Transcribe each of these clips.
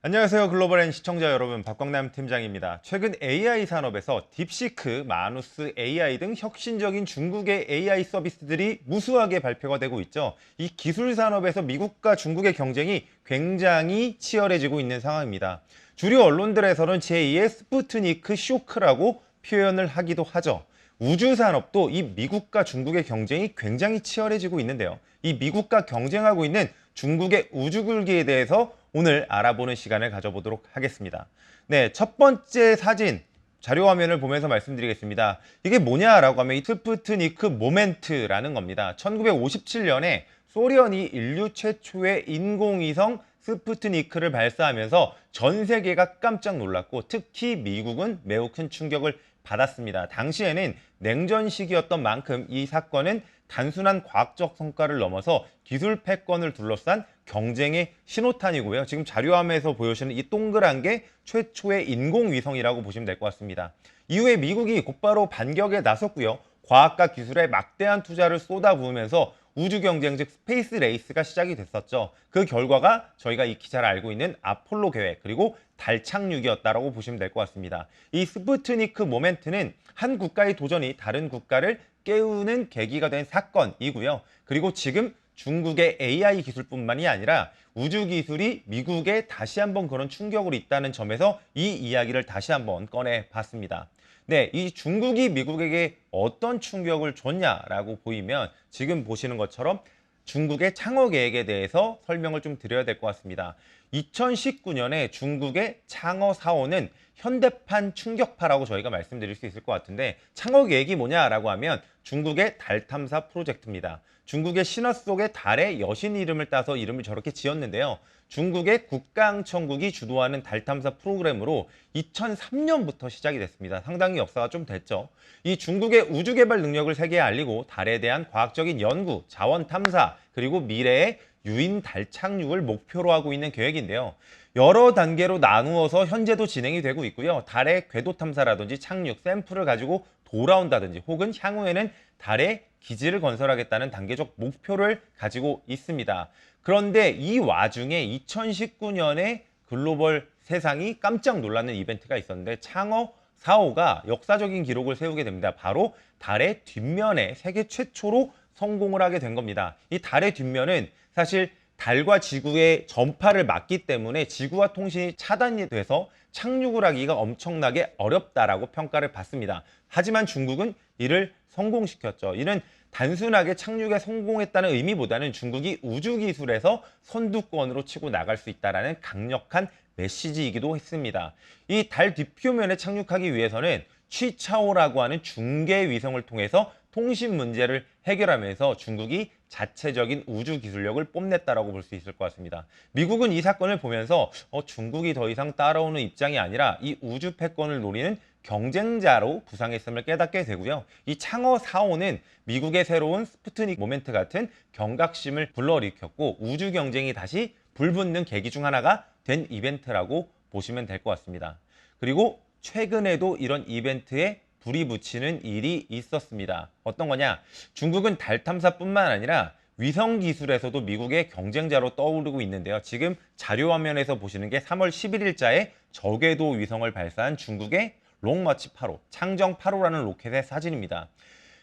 안녕하세요. 글로벌N 시청자 여러분, 박광남 팀장입니다. 최근 AI 산업에서 딥시크, 마누스 AI 등 혁신적인 중국의 AI 서비스들이 무수하게 발표가 되고 있죠. 이 기술 산업에서 미국과 중국의 경쟁이 굉장히 치열해지고 있는 상황입니다. 주류 언론들에서는 제2의 스푸트니크 쇼크라고 표현을 하기도 하죠. 우주 산업도 이 미국과 중국의 경쟁이 굉장히 치열해지고 있는데요. 이 미국과 경쟁하고 있는 중국의 우주굴기에 대해서 오늘 알아보는 시간을 가져보도록 하겠습니다. 네, 첫 번째 사진 자료 화면을 보면서 말씀드리겠습니다. 이게 뭐냐라고 하면 이 스푸트니크 모멘트라는 겁니다. 1957년에 소련이 인류 최초의 인공위성 스푸트니크를 발사하면서 전 세계가 깜짝 놀랐고 특히 미국은 매우 큰 충격을 받았습니다. 당시에는 냉전 시기였던 만큼 이 사건은 단순한 과학적 성과를 넘어서 기술 패권을 둘러싼 경쟁의 신호탄이고요. 지금 자료화면에서 보여주시는 이 동그란 게 최초의 인공위성이라고 보시면 될 것 같습니다. 이후에 미국이 곧바로 반격에 나섰고요. 과학과 기술에 막대한 투자를 쏟아부으면서 우주 경쟁 즉 스페이스 레이스가 시작이 됐었죠. 그 결과가 저희가 익히 잘 알고 있는 아폴로 계획 그리고 달 착륙이었다라고 보시면 될 것 같습니다. 이 스푸트니크 모멘트는 한 국가의 도전이 다른 국가를 깨우는 계기가 된 사건이고요. 그리고 지금 중국의 AI 기술뿐만이 아니라 우주 기술이 미국에 다시 한번 그런 충격으로 있다는 점에서 이 이야기를 다시 한번 꺼내 봤습니다. 네, 이 중국이 미국에게 어떤 충격을 줬냐라고 보이면 지금 보시는 것처럼 중국의 창어 계획에 대해서 설명을 좀 드려야 될 것 같습니다. 2019년에 중국의 창어 사원은 현대판 충격파라고 저희가 말씀드릴 수 있을 것 같은데 창어 계획이 뭐냐라고 하면 중국의 달 탐사 프로젝트입니다. 중국의 신화 속의 달의 여신 이름을 따서 이름을 저렇게 지었는데요. 중국의 국가항천국이 주도하는 달 탐사 프로그램으로 2003년부터 시작이 됐습니다. 상당히 역사가 좀 됐죠. 이 중국의 우주 개발 능력을 세계에 알리고 달에 대한 과학적인 연구, 자원 탐사, 그리고 미래의 유인 달 착륙을 목표로 하고 있는 계획인데요. 여러 단계로 나누어서 현재도 진행이 되고 있고요. 달의 궤도 탐사라든지 착륙, 샘플을 가지고 돌아온다든지 혹은 향후에는 달에 기지를 건설하겠다는 단계적 목표를 가지고 있습니다. 그런데 이 와중에 2019년에 글로벌 세상이 깜짝 놀라는 이벤트가 있었는데 창어 4호가 역사적인 기록을 세우게 됩니다. 바로 달의 뒷면에 세계 최초로 성공을 하게 된 겁니다. 이 달의 뒷면은 사실 달과 지구의 전파를 막기 때문에 지구와 통신이 차단이 돼서 착륙을 하기가 엄청나게 어렵다라고 평가를 받습니다. 하지만 중국은 이를 성공시켰죠. 이는 단순하게 착륙에 성공했다는 의미보다는 중국이 우주 기술에서 선두권으로 치고 나갈 수 있다는 강력한 메시지이기도 했습니다. 이 달 뒷표면에 착륙하기 위해서는 취차오라고 하는 중계 위성을 통해서 통신 문제를 해결하면서 중국이 자체적인 우주 기술력을 뽐냈다라고 볼 수 있을 것 같습니다. 미국은 이 사건을 보면서 중국이 더 이상 따라오는 입장이 아니라 이 우주 패권을 노리는 경쟁자로 부상했음을 깨닫게 되고요. 이 창어 4호는 미국의 새로운 스푸트닉 모멘트 같은 경각심을 불러일으켰고 우주 경쟁이 다시 불붙는 계기 중 하나가 된 이벤트라고 보시면 될 것 같습니다. 그리고 최근에도 이런 이벤트에 불이 붙이는 일이 있었습니다. 어떤 거냐? 중국은 달 탐사뿐만 아니라 위성 기술에서도 미국의 경쟁자로 떠오르고 있는데요. 지금 자료 화면에서 보시는 게 3월 11일자에 저궤도 위성을 발사한 중국의 롱마치 8호, 창정 8호라는 로켓의 사진입니다.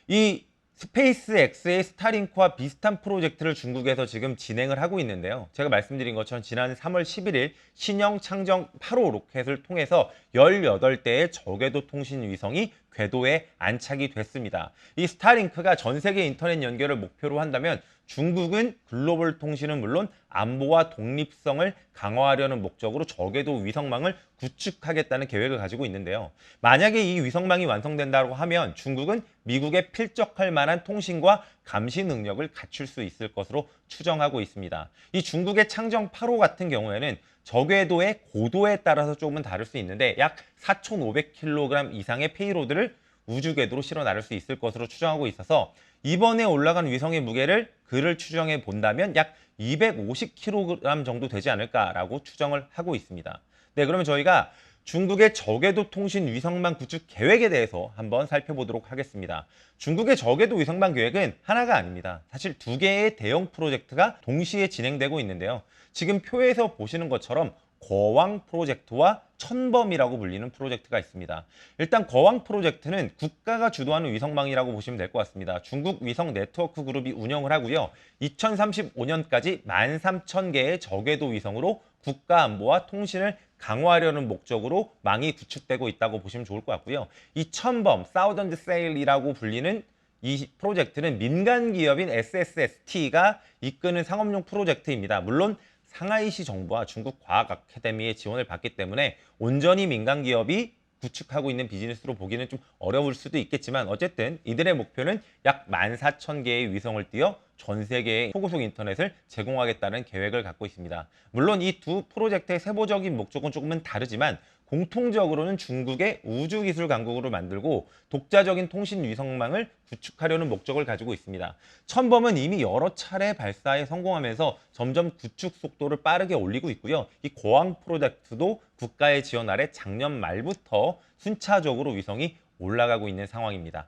이 스페이스X의 스타링크와 비슷한 프로젝트를 중국에서 지금 진행을 하고 있는데요. 제가 말씀드린 것처럼 지난 3월 11일 신형 창정 8호 로켓을 통해서 18대의 저궤도 통신 위성이 궤도에 안착이 됐습니다. 이 스타링크가 전 세계 인터넷 연결을 목표로 한다면 중국은 글로벌 통신은 물론 안보와 독립성을 강화하려는 목적으로 저궤도 위성망을 구축하겠다는 계획을 가지고 있는데요. 만약에 이 위성망이 완성된다고 하면 중국은 미국에 필적할 만한 통신과 감시 능력을 갖출 수 있을 것으로 추정하고 있습니다. 이 중국의 창정 8호 같은 경우에는 저궤도의 고도에 따라서 조금은 다를 수 있는데 약 4,500kg 이상의 페이로드를 우주 궤도로 실어 나를 수 있을 것으로 추정하고 있어서 이번에 올라간 위성의 무게를 그를 추정해 본다면 약 250kg 정도 되지 않을까라고 추정을 하고 있습니다. 네, 그러면 저희가 중국의 저궤도 통신 위성망 구축 계획에 대해서 한번 살펴보도록 하겠습니다. 중국의 저궤도 위성망 계획은 하나가 아닙니다. 사실 두 개의 대형 프로젝트가 동시에 진행되고 있는데요. 지금 표에서 보시는 것처럼 거왕 프로젝트와 천범이라고 불리는 프로젝트가 있습니다. 일단 거왕 프로젝트는 국가가 주도하는 위성망이라고 보시면 될 것 같습니다. 중국 위성 네트워크 그룹이 운영을 하고요. 2035년까지 13,000개의 저궤도 위성으로 국가 안보와 통신을 강화하려는 목적으로 망이 구축되고 있다고 보시면 좋을 것 같고요. 이 천범, 사우던드 세일이라고 불리는 이 프로젝트는 민간 기업인 SSST가 이끄는 상업용 프로젝트입니다. 물론 상하이시 정부와 중국 과학 아카데미의 지원을 받기 때문에 온전히 민간 기업이 구축하고 있는 비즈니스로 보기는 좀 어려울 수도 있겠지만 어쨌든 이들의 목표는 약 14,000개의 위성을 띄워 전 세계의 초고속 인터넷을 제공하겠다는 계획을 갖고 있습니다. 물론 이 두 프로젝트의 세부적인 목적은 조금은 다르지만 공통적으로는 중국의 우주기술 강국으로 만들고 독자적인 통신 위성망을 구축하려는 목적을 가지고 있습니다. 천범은 이미 여러 차례 발사에 성공하면서 점점 구축 속도를 빠르게 올리고 있고요. 이 고왕 프로젝트도 국가의 지원 아래 작년 말부터 순차적으로 위성이 올라가고 있는 상황입니다.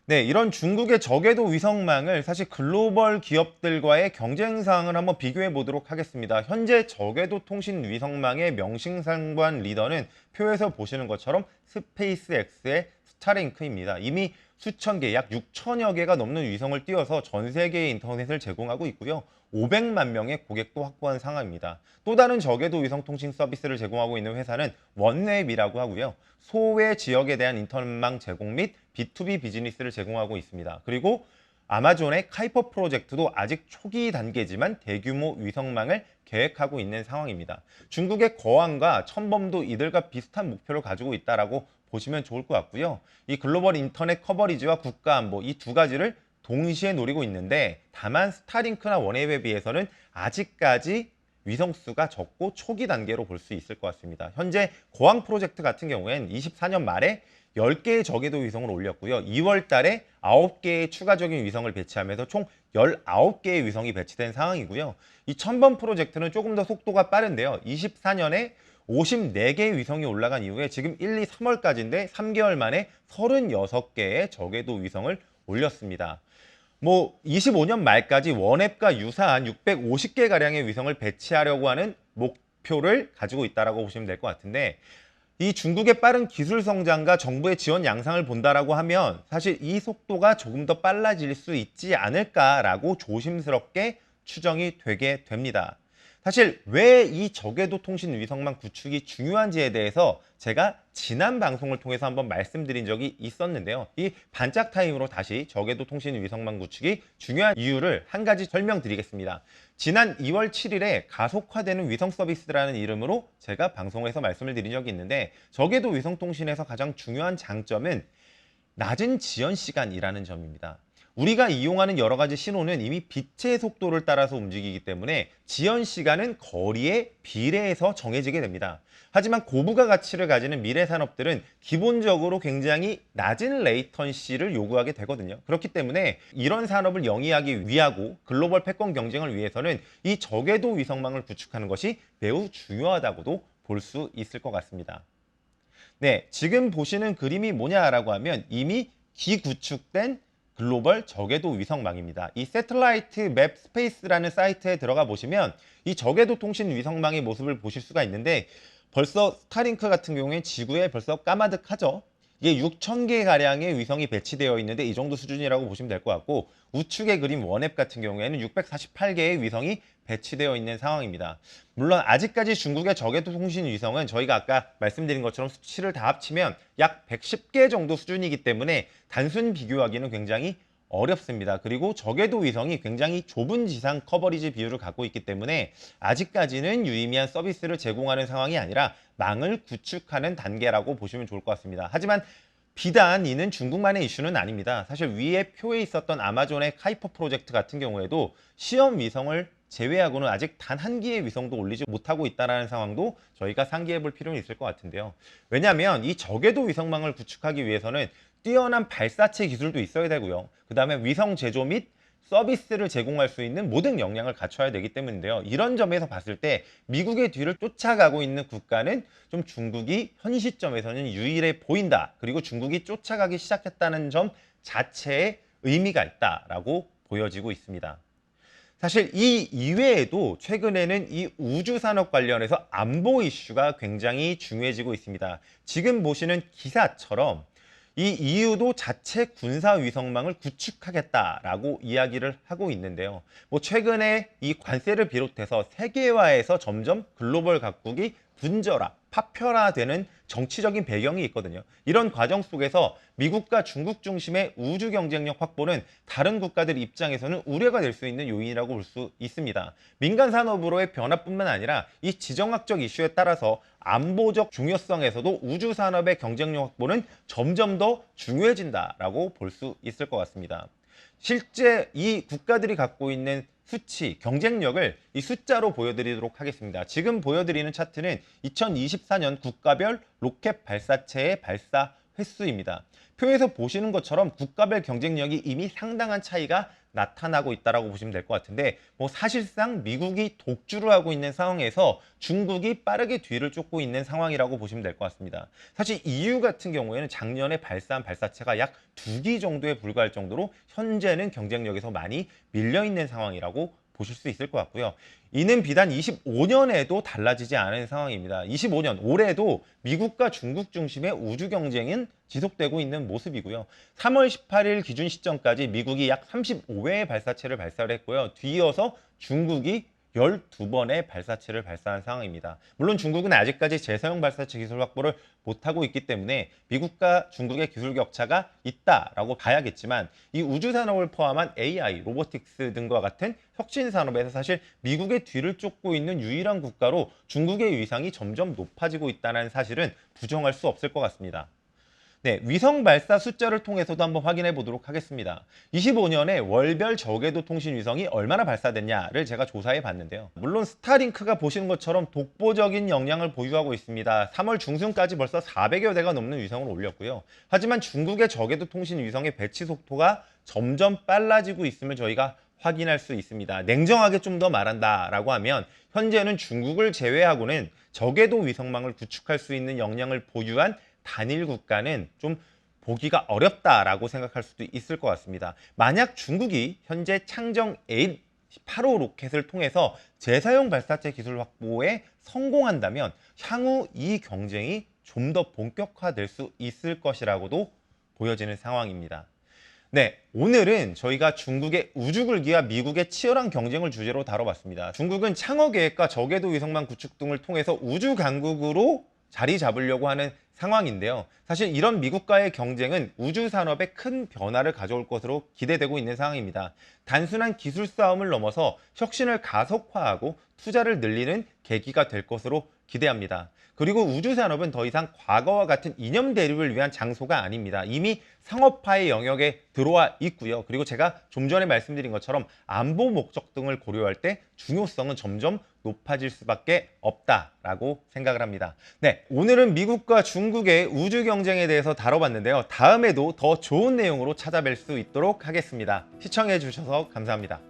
네, 이런 중국의 저궤도 위성망을 사실 글로벌 기업들과의 경쟁 사항을 한번 비교해 보도록 하겠습니다. 현재 저궤도 통신 위성망의 명승상관 리더는 표에서 보시는 것처럼 스페이스X의 스타링크입니다. 이미 수천 개, 약 6천여 개가 넘는 위성을 띄워서 전 세계의 인터넷을 제공하고 있고요. 500만 명의 고객도 확보한 상황입니다. 또 다른 저궤도 위성 통신 서비스를 제공하고 있는 회사는 원웹이라고 하고요. 소외 지역에 대한 인터넷망 제공 및 B2B 비즈니스를 제공하고 있습니다. 그리고 아마존의 카이퍼 프로젝트도 아직 초기 단계지만 대규모 위성망을 계획하고 있는 상황입니다. 중국의 거왕과 천범도 이들과 비슷한 목표를 가지고 있다라고 보시면 좋을 것 같고요. 이 글로벌 인터넷 커버리지와 국가 안보 이 두 가지를 동시에 노리고 있는데 다만 스타링크나 원웨이에 비해서는 아직까지 위성수가 적고 초기 단계로 볼 수 있을 것 같습니다. 현재 고왕 프로젝트 같은 경우엔 24년 말에 10개의 저궤도 위성을 올렸고요. 2월 달에 9개의 추가적인 위성을 배치하면서 총 19개의 위성이 배치된 상황이고요. 이 천번 프로젝트는 조금 더 속도가 빠른데요. 24년에 54개의 위성이 올라간 이후에 지금 1, 2, 3월까지인데 3개월 만에 36개의 저궤도 위성을 올렸습니다. 25년 말까지 원앱과 유사한 650개가량의 위성을 배치하려고 하는 목표를 가지고 있다고 보시면 될 것 같은데 이 중국의 빠른 기술 성장과 정부의 지원 양상을 본다라고 하면 사실 이 속도가 조금 더 빨라질 수 있지 않을까라고 조심스럽게 추정이 되게 됩니다. 사실 왜 이 저궤도 통신 위성망 구축이 중요한지에 대해서 제가 지난 방송을 통해서 한번 말씀드린 적이 있었는데요. 이 반짝 타임으로 다시 저궤도 통신 위성망 구축이 중요한 이유를 한 가지 설명드리겠습니다. 지난 2월 7일에 가속화되는 위성 서비스라는 이름으로 제가 방송에서 말씀을 드린 적이 있는데 저궤도 위성 통신에서 가장 중요한 장점은 낮은 지연 시간이라는 점입니다. 우리가 이용하는 여러 가지 신호는 이미 빛의 속도를 따라서 움직이기 때문에 지연 시간은 거리에 비례해서 정해지게 됩니다. 하지만 고부가 가치를 가지는 미래 산업들은 기본적으로 굉장히 낮은 레이턴시를 요구하게 되거든요. 그렇기 때문에 이런 산업을 영위하기 위하고 글로벌 패권 경쟁을 위해서는 이 저궤도 위성망을 구축하는 것이 매우 중요하다고도 볼 수 있을 것 같습니다. 네, 지금 보시는 그림이 뭐냐라고 하면 이미 기구축된 글로벌 저궤도 위성망입니다. 이 새틀라이트 맵 스페이스라는 사이트에 들어가 보시면 이 저궤도 통신 위성망의 모습을 보실 수가 있는데 벌써 스타링크 같은 경우에 지구에 벌써 까마득하죠. 이게 6,000개 가량의 위성이 배치되어 있는데 이 정도 수준이라고 보시면 될 것 같고 우측에 그린 원앱 같은 경우에는 648개의 위성이 배치되어 있는 상황입니다. 물론 아직까지 중국의 저궤도 통신 위성은 저희가 아까 말씀드린 것처럼 수치를 다 합치면 약 110개 정도 수준이기 때문에 단순 비교하기는 굉장히 어렵습니다. 그리고 저궤도 위성이 굉장히 좁은 지상 커버리지 비율을 갖고 있기 때문에 아직까지는 유의미한 서비스를 제공하는 상황이 아니라 망을 구축하는 단계라고 보시면 좋을 것 같습니다. 하지만 비단 이는 중국만의 이슈는 아닙니다. 사실 위에 표에 있었던 아마존의 카이퍼 프로젝트 같은 경우에도 시험 위성을 제외하고는 아직 단 한 기의 위성도 올리지 못하고 있다는 상황도 저희가 상기해 볼 필요는 있을 것 같은데요. 왜냐하면 이 저궤도 위성망을 구축하기 위해서는 뛰어난 발사체 기술도 있어야 되고요. 그 다음에 위성 제조 및 서비스를 제공할 수 있는 모든 역량을 갖춰야 되기 때문인데요. 이런 점에서 봤을 때 미국의 뒤를 쫓아가고 있는 국가는 좀 중국이 현 시점에서는 유일해 보인다. 그리고 중국이 쫓아가기 시작했다는 점 자체에 의미가 있다라고 보여지고 있습니다. 사실 이 이외에도 최근에는 이 우주 산업 관련해서 안보 이슈가 굉장히 중요해지고 있습니다. 지금 보시는 기사처럼 이 EU도 자체 군사 위성망을 구축하겠다라고 이야기를 하고 있는데요. 뭐 최근에 이 관세를 비롯해서 세계화에서 점점 글로벌 각국이 분절화, 파편화되는 정치적인 배경이 있거든요. 이런 과정 속에서 미국과 중국 중심의 우주 경쟁력 확보는 다른 국가들 입장에서는 우려가 될 수 있는 요인이라고 볼 수 있습니다. 민간 산업으로의 변화뿐만 아니라 이 지정학적 이슈에 따라서 안보적 중요성에서도 우주 산업의 경쟁력 확보는 점점 더 중요해진다라고 볼 수 있을 것 같습니다. 실제 이 국가들이 갖고 있는 수치, 경쟁력을 이 숫자로 보여드리도록 하겠습니다. 지금 보여드리는 차트는 2024년 국가별 로켓 발사체의 발사 횟수입니다. 표에서 보시는 것처럼 국가별 경쟁력이 이미 상당한 차이가 나타나고 있다고 보시면 될 것 같은데, 뭐 사실상 미국이 독주를 하고 있는 상황에서 중국이 빠르게 뒤를 쫓고 있는 상황이라고 보시면 될 것 같습니다. 사실 EU 같은 경우에는 작년에 발사한 발사체가 약 2기 정도에 불과할 정도로 현재는 경쟁력에서 많이 밀려있는 상황이라고 보실 수 있을 것 같고요. 이는 비단 25년에도 달라지지 않은 상황입니다. 25년, 올해도 미국과 중국 중심의 우주 경쟁은 지속되고 있는 모습이고요. 3월 18일 기준 시점까지 미국이 약 35회의 발사체를 발사를 했고요. 뒤이어서 중국이 12번의 발사체를 발사한 상황입니다. 물론 중국은 아직까지 재사용 발사체 기술 확보를 못하고 있기 때문에 미국과 중국의 기술 격차가 있다라고 봐야겠지만, 이 우주 산업을 포함한 AI, 로보틱스 등과 같은 혁신 산업에서 사실 미국의 뒤를 쫓고 있는 유일한 국가로 중국의 위상이 점점 높아지고 있다는 사실은 부정할 수 없을 것 같습니다. 네, 위성 발사 숫자를 통해서도 한번 확인해 보도록 하겠습니다. 25년에 월별 저궤도 통신 위성이 얼마나 발사됐냐를 제가 조사해 봤는데요. 물론 스타링크가 보시는 것처럼 독보적인 역량을 보유하고 있습니다. 3월 중순까지 벌써 400여 대가 넘는 위성을 올렸고요. 하지만 중국의 저궤도 통신 위성의 배치 속도가 점점 빨라지고 있음을 저희가 확인할 수 있습니다. 냉정하게 좀 더 말한다라고 하면 현재는 중국을 제외하고는 저궤도 위성망을 구축할 수 있는 역량을 보유한 단일 국가는 좀 보기가 어렵다라고 생각할 수도 있을 것 같습니다. 만약 중국이 현재 창정 8호 로켓을 통해서 재사용 발사체 기술 확보에 성공한다면 향후 이 경쟁이 좀 더 본격화될 수 있을 것이라고도 보여지는 상황입니다. 네, 오늘은 저희가 중국의 우주굴기와 미국의 치열한 경쟁을 주제로 다뤄봤습니다. 중국은 창어 계획과 저궤도 위성망 구축 등을 통해서 우주 강국으로 자리 잡으려고 하는 상황인데요. 사실 이런 미국과의 경쟁은 우주 산업에 큰 변화를 가져올 것으로 기대되고 있는 상황입니다. 단순한 기술 싸움을 넘어서 혁신을 가속화하고 투자를 늘리는 계기가 될 것으로 기대합니다. 그리고 우주 산업은 더 이상 과거와 같은 이념 대립을 위한 장소가 아닙니다. 이미 상업화의 영역에 들어와 있고요. 그리고 제가 좀 전에 말씀드린 것처럼 안보 목적 등을 고려할 때 중요성은 점점 높아질 수밖에 없다라고 생각을 합니다. 네, 오늘은 미국과 중국의 우주 경쟁에 대해서 다뤄봤는데요. 다음에도 더 좋은 내용으로 찾아뵐 수 있도록 하겠습니다. 시청해 주셔서 감사합니다.